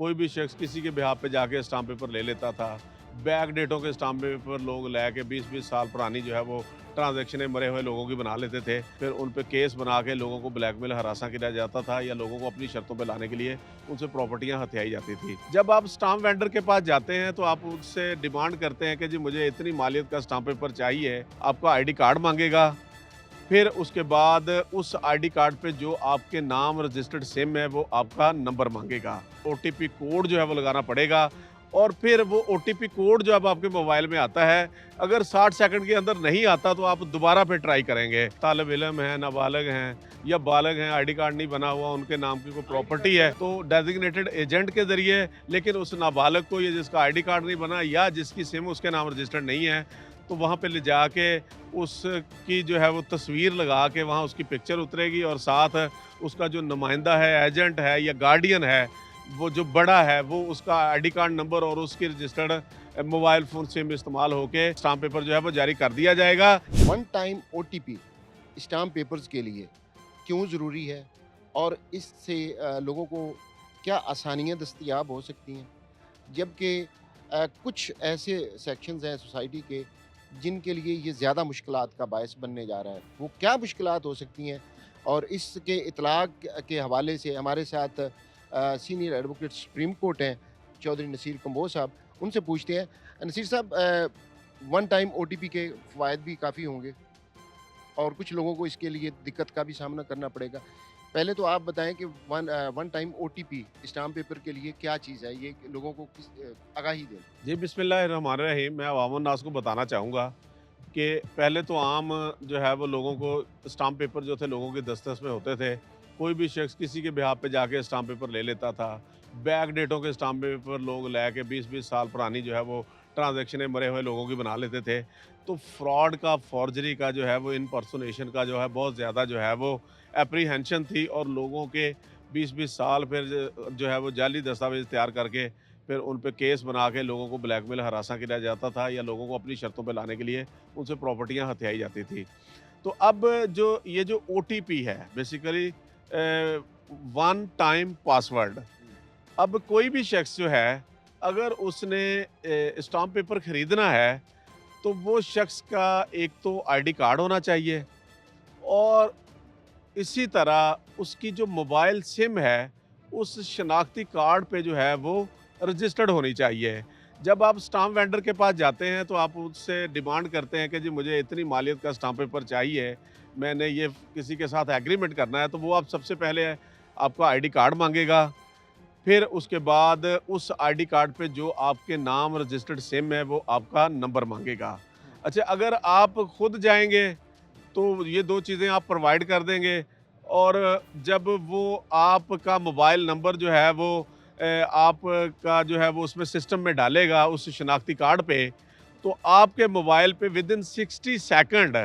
कोई भी शख्स किसी के बिहाफ पे जाके स्टाम्प पेपर ले लेता था। बैक डेटों के स्टाम्प पेपर लोग लेके 20-20 साल पुरानी जो है वो ट्रांज़ैक्शनें मरे हुए लोगों की बना लेते थे। फिर उन पे केस बना के लोगों को ब्लैकमेल हरासा किया जाता था या लोगों को अपनी शर्तों पे लाने के लिए उनसे प्रॉपर्टियाँ हथियाई जाती थी। जब आप स्टाम्प वेंडर के पास जाते हैं तो आप उससे डिमांड करते हैं कि जी मुझे इतनी मालियत का स्टाम्प पेपर चाहिए, आपका आईडी कार्ड माँगेगा। फिर उसके बाद उस आईडी कार्ड पे जो आपके नाम रजिस्टर्ड सिम है वो आपका नंबर माँगेगा। ओटीपी कोड जो है वो लगाना पड़ेगा और फिर वो ओटीपी कोड जो अब आपके मोबाइल में आता है, अगर 60 सेकंड के अंदर नहीं आता तो आप दोबारा फिर ट्राई करेंगे। तालिब इल्म हैं, नाबालिग हैं या बालिग हैं, आईडी कार्ड नहीं बना हुआ, उनके नाम की कोई प्रॉपर्टी है, तो डेज़िग्नेटेड एजेंट के ज़रिए लेकिन उस नाबालिग को या जिसका आईडी कार्ड नहीं बना या जिसकी सिम उसके नाम रजिस्टर्ड नहीं है, तो वहाँ पे ले जाके उसकी जो है वो तस्वीर लगा के वहाँ उसकी पिक्चर उतरेगी और साथ उसका जो नुमाइंदा है, एजेंट है या गार्डियन है, वो जो बड़ा है, वो उसका आईडी कार्ड नंबर और उसकी रजिस्टर्ड मोबाइल फ़ोन सिम इस्तेमाल होके स्टाम्प पेपर जो है वो जारी कर दिया जाएगा। One time OTP stamp papers के लिए क्यों ज़रूरी है और इससे लोगों को क्या आसानियाँ दस्तयाब हो सकती हैं, जबकि कुछ ऐसे सेक्शंस हैं सोसाइटी के जिनके लिए ये ज़्यादा मुश्किलात का बायस बनने जा रहा है। वो क्या मुश्किलात हो सकती हैं और इसके इतलाक़ के हवाले से हमारे साथ सीनियर एडवोकेट सुप्रीम कोर्ट हैं चौधरी नसीर कंबोज साहब, उनसे पूछते हैं। नसीर साहब, वन टाइम ओटीपी के फ़वाइद भी काफ़ी होंगे और कुछ लोगों को इसके लिए दिक्कत का भी सामना करना पड़ेगा। पहले तो आप बताएं कि one time OTP stamp paper के लिए क्या चीज़ है, ये लोगों को किस आगाही दें। जी, बिस्मिल्लाहिर्रहमानिर्रहीम। मैं अवामुन्नास को बताना चाहूँगा कि पहले तो आम जो है वो लोगों को स्टाम्प पेपर जो थे लोगों के दस्तरस में होते थे। कोई भी शख्स किसी के बिहाफ पे जाके स्टाम्प पेपर ले लेता था। बैक डेटों के स्टाम्प पेपर लोग लेके 20-20 साल पुरानी जो है वो ट्रांज़ैक्शनें मरे हुए लोगों की बना लेते थे। तो फ्रॉड का, फ़ॉर्जरी का जो है वो इम्पर्सोनेशन का जो है बहुत ज़्यादा जो है वो एप्रीहेंशन थी और लोगों के 20-20 साल फिर जो है वो जाली दस्तावेज़ तैयार करके फिर उन पे केस बना के लोगों को ब्लैकमेल हरासा किया जाता था या लोगों को अपनी शर्तों पे लाने के लिए उनसे प्रॉपर्टियाँ हथियाई जाती थी। तो अब जो ओटीपी है बेसिकली वन टाइम पासवर्ड। अब कोई भी शख्स जो है अगर उसने स्टाम्प पेपर खरीदना है तो वो शख्स का एक तो आईडी कार्ड होना चाहिए और इसी तरह उसकी जो मोबाइल सिम है, उस शनाख्ती कार्ड पे जो है वो रजिस्टर्ड होनी चाहिए। जब आप स्टाम्प वेंडर के पास जाते हैं तो आप उससे डिमांड करते हैं कि जी मुझे इतनी मालियत का स्टाम्प पेपर चाहिए, मैंने ये किसी के साथ एग्रीमेंट करना है, तो वो आप सबसे पहले आपका आईडी कार्ड माँगेगा। फिर उसके बाद उस आईडी कार्ड पे जो आपके नाम रजिस्टर्ड सिम है वो आपका नंबर माँगेगा। अच्छा, अगर आप खुद जाएँगे तो ये 2 चीज़ें आप प्रोवाइड कर देंगे और जब वो आपका मोबाइल नंबर जो है वो आपका जो है वो उसमें सिस्टम में डालेगा उस शनाख्ती कार्ड पे, तो आपके मोबाइल पे विदिन 60 सेकंड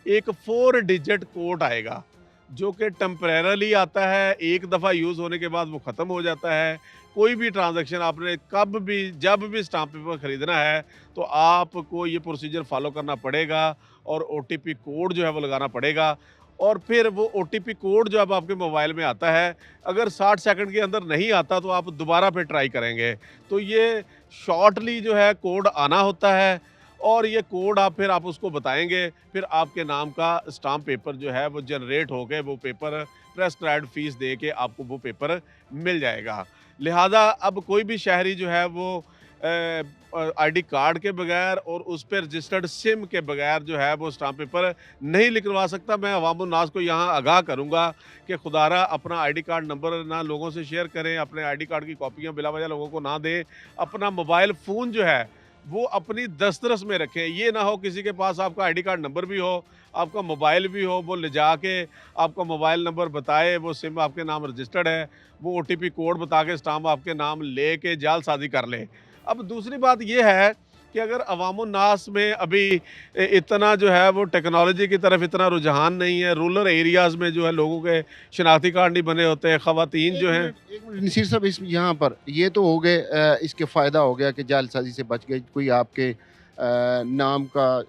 एक 4 डिजिट कोड आएगा, जो कि टेम्परेरीली आता है, एक दफ़ा यूज़ होने के बाद वो ख़त्म हो जाता है। कोई भी ट्रांज़ैक्शन आपने कब भी, जब भी स्टाम्प पेपर खरीदना है, तो आपको ये प्रोसीजर फ़ॉलो करना पड़ेगा और ओटीपी कोड जो है वो लगाना पड़ेगा और फिर वो ओटीपी कोड जो अब आपके मोबाइल में आता है, अगर 60 सेकंड के अंदर नहीं आता तो आप दोबारा फिर ट्राई करेंगे। तो ये शॉर्टली जो है कोड आना होता है और ये कोड आप उसको बताएँगे, फिर आपके नाम का स्टाम्प पेपर जो है वो जनरेट होके वो पेपर प्रेस्क्राइब्ड फ़ीस दे के आपको वो पेपर मिल जाएगा। लिहाज़ा अब कोई भी शहरी जो है वो आईडी कार्ड के बगैर और उस पे रजिस्टर्ड सिम के बगैर जो है वो स्टाम्प पेपर नहीं निकलवा सकता। मैं अवामुन्नास को यहाँ आगाह करूँगा कि खुदारा अपना आईडी कार्ड नंबर ना लोगों से शेयर करें, अपने आईडी कार्ड की कॉपियाँ बिलावजह लोगों को ना दें। अपना मोबाइल फ़ोन जो है वो अपनी दस्तरस में रखें। ये ना हो किसी के पास आपका आईडी कार्ड नंबर भी हो, आपका मोबाइल भी हो, वो ले जाके आपका मोबाइल नंबर बताए, वो सिम आपके नाम रजिस्टर्ड है, वो ओटीपी कोड बता के स्टाम्प आपके नाम लेके जालसाज़ी कर ले। अब दूसरी बात ये है कि अगर अवामुन्नास में अभी इतना जो है वो टेक्नोलॉजी की तरफ इतना रुझान नहीं है, रूरल एरियाज़ में जो है लोगों के शनाख्ती कार्ड नहीं बने होते हैं, ख़वातीन जो हैं। एक मिनट नसीर साहब, इस यहाँ पर ये तो हो गए, इसके फ़ायदा हो गया कि जालसाजी से बच गए, कोई आपके नाम का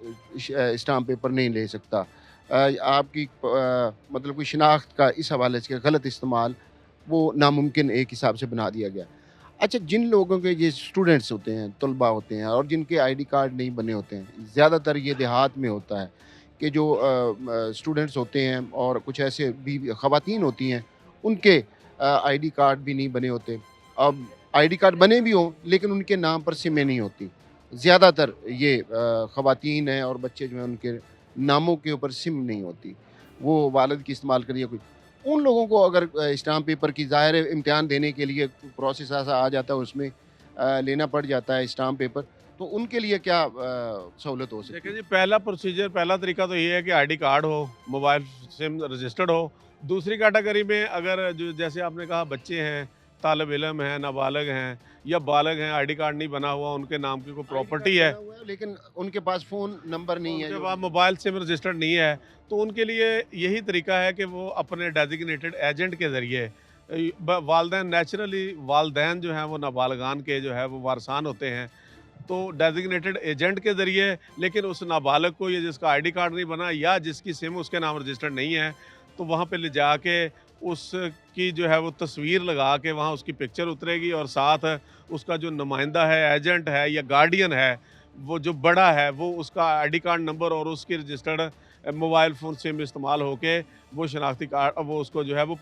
स्टाम्प पेपर नहीं ले सकता। आपकी मतलब कोई शिनाख्त का इस हवाले से गलत इस्तेमाल वो नामुमकिन एक हिसाब से बना दिया गया। अच्छा, जिन लोगों के ये स्टूडेंट्स होते हैं, तलबा होते हैं और जिनके आईडी कार्ड नहीं बने होते हैं, ज़्यादातर ये देहात में होता है कि जो स्टूडेंट्स होते हैं और कुछ ऐसे भी ख़वातीन होती हैं, उनके आईडी कार्ड भी नहीं बने होते। अब आईडी कार्ड बने भी हों, लेकिन उनके नाम पर सिमें नहीं होती। ज़्यादातर ये ख़वातीन हैं और बच्चे जो हैं, उनके नामों के ऊपर सिम नहीं होती। वो वालिद की इस्तेमाल करिए कोई, उन लोगों को अगर स्टाम्प पेपर की ज़ाहिर है इम्तिहान देने के लिए प्रोसेस ऐसा आ जाता है, उसमें लेना पड़ जाता है स्टाम्प पेपर, तो उनके लिए क्या सहूलत हो सकती देखिए है? जी, पहला प्रोसीजर, पहला तरीका तो ये है कि आईडी कार्ड हो, मोबाइल सिम रजिस्टर्ड हो। दूसरी कैटेगरी में अगर जो जैसे आपने कहा बच्चे हैं, तालिब इल्म हैं, नाबालिग हैं या बालिग हैं, आईडी कार्ड नहीं बना हुआ, उनके नाम की कोई आईडी कार्ड प्रॉपर्टी है, बना हुआ है, लेकिन उनके पास फ़ोन नंबर नहीं है उनके जो पास मोबाइल सिम रजिस्टर्ड नहीं है, तो उनके लिए यही तरीका है कि वो अपने डेज़िग्नेटेड एजेंट के ज़रिए वालदैन नेचुरली वालदैन जो हैं वो नाबालगान के जो है वो वारसान होते हैं। तो डेज़िग्नेटेड एजेंट के ज़रिए, लेकिन उस नाबालग को या जिसका आईडी कार्ड नहीं बना या जिसकी सिम उसके नाम रजिस्टर्ड नहीं है, तो वहाँ पे ले जाके उसकी जो है वो तस्वीर लगा के वहाँ उसकी पिक्चर उतरेगी और साथ उसका जो नुमाइंदा है, एजेंट है या गार्डियन है, वो जो बड़ा है, वो उसका आईडी कार्ड नंबर और उसकी रजिस्टर्ड मोबाइल फ़ोन सिम इस्तेमाल होके वो शनाख्ती कार्ड वो उसको जो है वो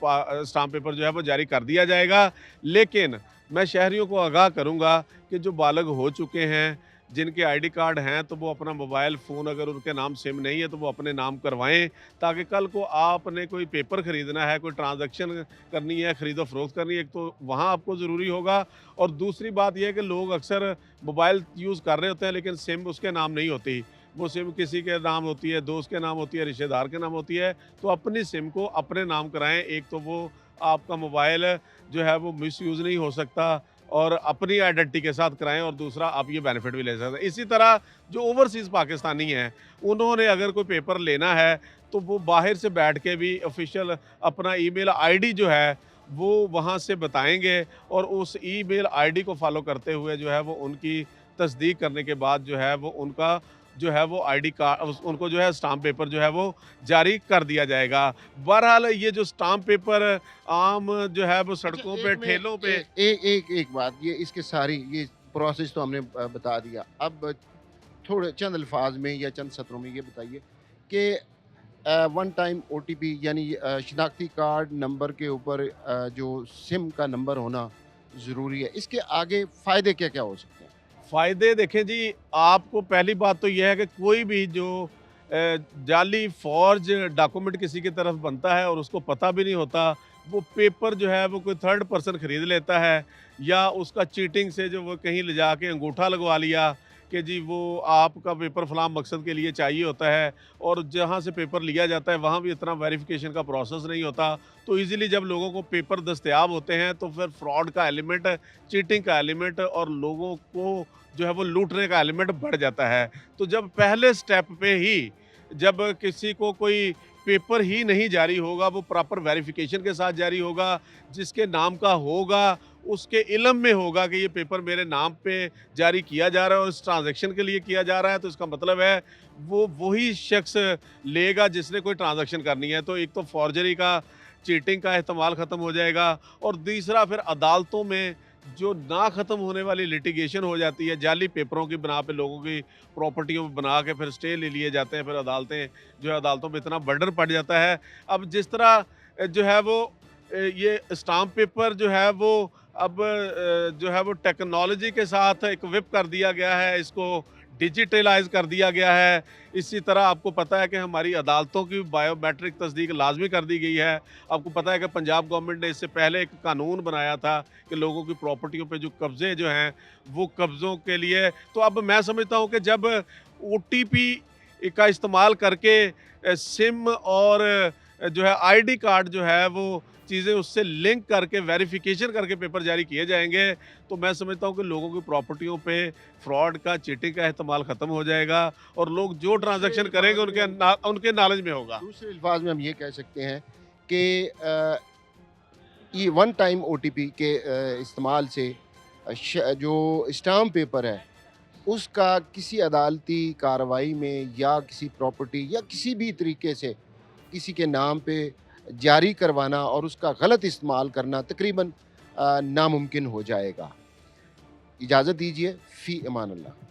स्टाम्प पेपर जो है वो जारी कर दिया जाएगा। लेकिन मैं शहरियों को आगाह करूँगा कि जो बालग हो चुके हैं, जिनके आईडी कार्ड हैं, तो वो अपना मोबाइल फ़ोन अगर उनके नाम सिम नहीं है, तो वो अपने नाम करवाएँ, ताकि कल को आपने कोई पेपर खरीदना है, कोई ट्रांज़ैक्शन करनी है, खरीदो-फ़रोख्त करनी है, एक तो वहाँ आपको ज़रूरी होगा और दूसरी बात ये है कि लोग अक्सर मोबाइल यूज़ कर रहे होते हैं, लेकिन सिम उसके नाम नहीं होती। वो सिम किसी के नाम होती है, दोस्त के नाम होती है, रिश्तेदार के नाम होती है, तो अपनी सिम को अपने नाम कराएँ। एक तो वो आपका मोबाइल जो है वो मिसयूज़ नहीं हो सकता और अपनी आइडेंटिटी के साथ कराएँ और दूसरा आप ये बेनिफिट भी ले सकते हैं। इसी तरह जो ओवरसीज़ पाकिस्तानी हैं, उन्होंने अगर कोई पेपर लेना है, तो वो बाहर से बैठ के भी ऑफ़िशियल अपना ईमेल आईडी जो है, वो वहाँ से बताएँगे और उस ईमेल आईडी को फ़ॉलो करते हुए जो है वो उनकी तस्दीक करने के बाद जो है वो उनका जो है वो आईडी उनको जो है स्टाम्प पेपर जो है वो जारी कर दिया जाएगा। बहरहाल ये जो स्टाम्प पेपर आम जो है वो अच्छा, सड़कों पे, एक मैं ठेलों पे एक बात, ये इसके सारी ये प्रोसेस तो हमने बता दिया। अब थोड़े चंद अल्फाज में या चंद सत्रों में ये बताइए कि वन टाइम ओटीपी यानी शनाख्ती कार्ड नंबर के ऊपर जो सिम का नंबर होना ज़रूरी है। इसके आगे फ़ायदे क्या-क्या हो सकते हैं? फ़ायदे देखें जी, आपको पहली बात तो ये है कि कोई भी जो जाली फ़ॉर्ज डॉक्यूमेंट किसी की तरफ बनता है और उसको पता भी नहीं होता, वो पेपर जो है वो कोई थर्ड पर्सन ख़रीद लेता है या उसका चीटिंग से जो वो कहीं ले जाके अंगूठा लगवा लिया कि जी वो आपका पेपर फ़लाँ मकसद के लिए चाहिए होता है और जहाँ से पेपर लिया जाता है वहाँ भी इतना वेरिफ़िकेशन का प्रोसेस नहीं होता। तो ईज़िली जब लोगों को पेपर दस्तयाब होते हैं तो फिर फ्रॉड का एलिमेंट, चीटिंग का एलिमेंट और लोगों को जो है वो लूटने का एलिमेंट बढ़ जाता है। तो जब पहले स्टेप पे ही जब किसी को कोई पेपर ही नहीं जारी होगा, वो प्रॉपर वेरिफ़िकेशन के साथ जारी होगा, जिसके नाम का होगा, उसके इल्म में होगा कि ये पेपर मेरे नाम पे जारी किया जा रहा है और इस ट्रांज़ैक्शन के लिए किया जा रहा है, तो इसका मतलब है वो वही शख्स लेगा जिसने कोई ट्रांज़ैक्शन करनी है। तो एक तो फ़ॉर्जरी का, चीटिंग का एहतमाल ख़त्म हो जाएगा और दूसरा फिर अदालतों में जो ना ख़त्म होने वाली लिटिगेशन हो जाती है, जाली पेपरों की बना पे लोगों की प्रॉपर्टियों पे बना के फिर स्टे ले लिए जाते हैं, फिर अदालतें जो है अदालतों पे इतना बर्डन पड़ जाता है। अब जिस तरह जो है वो ये स्टाम्प पेपर जो है वो अब जो है वो टेक्नोलॉजी के साथ इक्विप कर दिया गया है, इसको डिजिटलाइज़ कर दिया गया है। इसी तरह आपको पता है कि हमारी अदालतों की बायोमेट्रिक तस्दीक लाज़मी कर दी गई है। आपको पता है कि पंजाब गवर्नमेंट ने इससे पहले एक कानून बनाया था कि लोगों की प्रॉपर्टियों पे जो कब्ज़े जो हैं, वो कब्ज़ों के लिए तो अब मैं समझता हूँ कि जब ओटीपी का इस्तेमाल करके सिम और जो है आईडी कार्ड जो है वो चीज़ें उससे लिंक करके वेरिफ़िकेशन करके पेपर जारी किए जाएँगे, तो मैं समझता हूँ कि लोगों की प्रॉपर्टियों पे फ्रॉड का, चीटिंग का इस्तेमाल ख़त्म हो जाएगा और लोग जो दूसरे ट्रांज़ैक्शन अल्फाज करेंगे में हम उनके नॉलेज में होगा। दूसरे अल्फाज में हम ये कह सकते हैं कि ये वन टाइम ओटीपी के इस्तेमाल से जो स्टाम्प पेपर है, उसका किसी अदालती कार्रवाई में या किसी प्रॉपर्टी या किसी भी तरीके से किसी के नाम पे जारी करवाना और उसका गलत इस्तेमाल करना तकरीबन नामुमकिन हो जाएगा। इजाज़त दीजिए, फ़ी अमान अल्लाह।